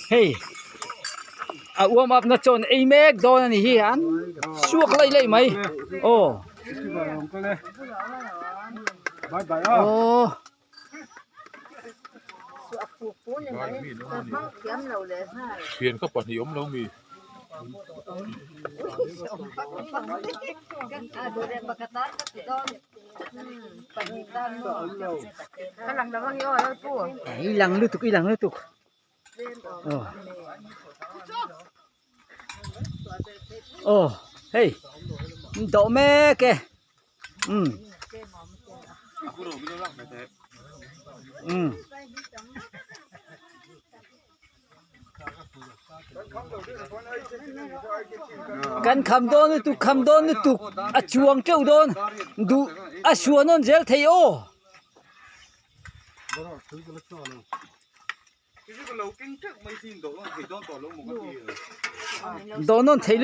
Hey, warm up na chon ai mek don ani hi an suak lai mai oh bye bye oh thuyền có bọt hiếm đâu mì ilang lutuk oh oh hey đậu mẹ kìa kan kham don tu a chuang treu don du a suan on zel thei o don non thei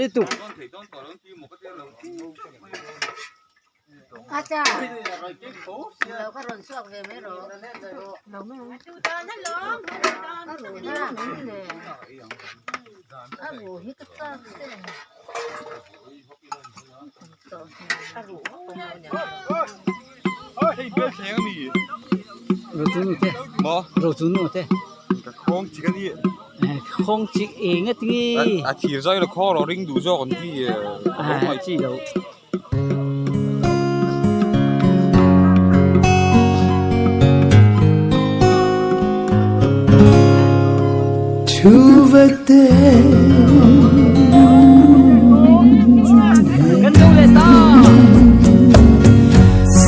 lu tuk achaเราก็รอนสวกเลยไม่รอเราไม่ดูตอนนั้นลงก็รู้นะนี่เลยก็รู้ฮิตก็เส้นก็รู้ตรงนี้เฮ้ยเบสแข็งมีเราจุนเต้เราจุนเต้คล้องจิกันนี่không chỉ ế ngất đi chỉ rơi là kho nó ring đủ cho còn gì chỉ đâu Thu vật tên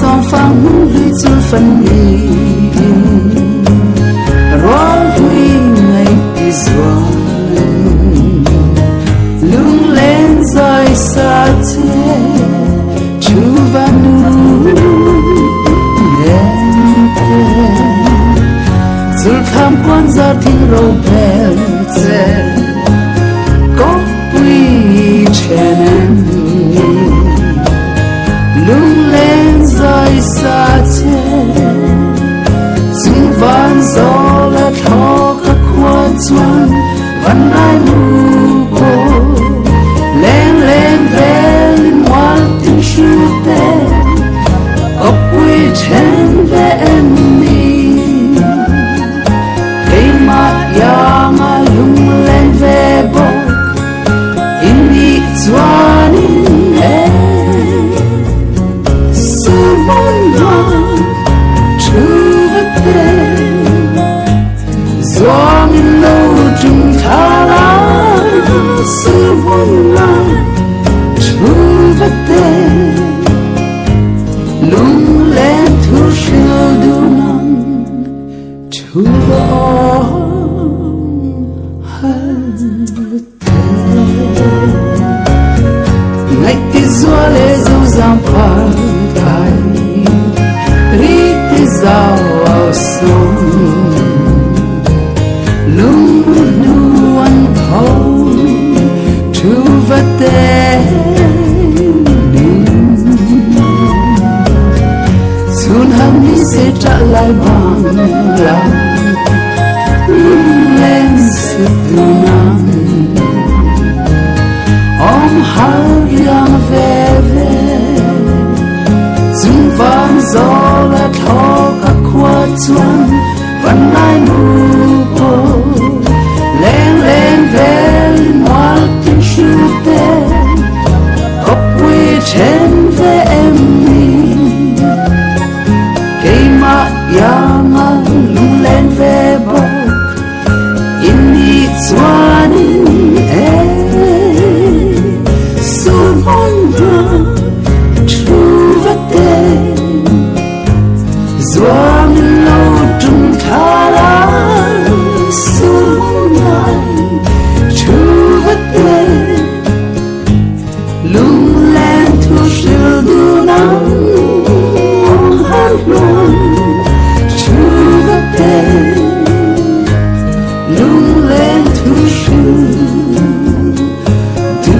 song phẳng lưỡi chưa phân nhị rót huy ngày tí ruộng lung lên rơi xa thế chú và nu dù tham quan ra thiên râu bèn dè có quy chèn lung lên rơi xa thế dung vang gió là thó các quan chuan vẫn ai mù bồ lên về linh hoa tình siêu tên có quy chèn về em yang lung lên về bốc in đi chuan su môn hoa chu vật tên doang in lâu trung tha la su môn hoa chu vật tên lung lên thu siêu du nang chu vật ngày tí gió lê dâu giang phai thay ri tí dao ao sông lung nu ăn thâu chu vật tên xuân hằng đi sẽ trả lại bằng lòng lên sự nắng om har yang về dung vang gió là thó các qua chuan vẫn ai mù bồ lên về hoa tình siêu tên có quy trên về em đi cây mạ yang lung lên về bờ in đi chuan su môn hoa chu vật tên doang lâu trung tha la su môn hoa chu vật tên lung lên thu siêu du nắng hát luôn chu vật tên lung lên thu siêu du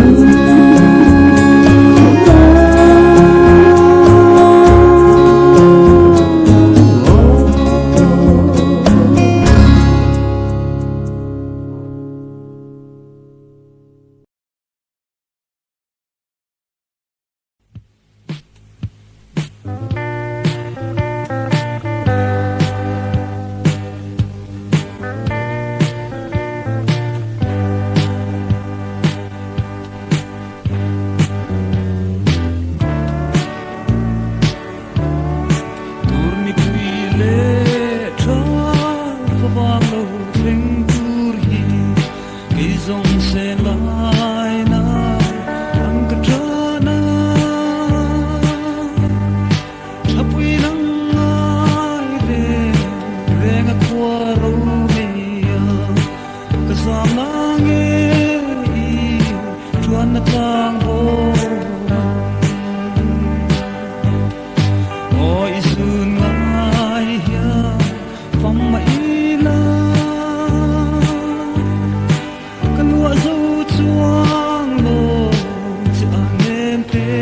te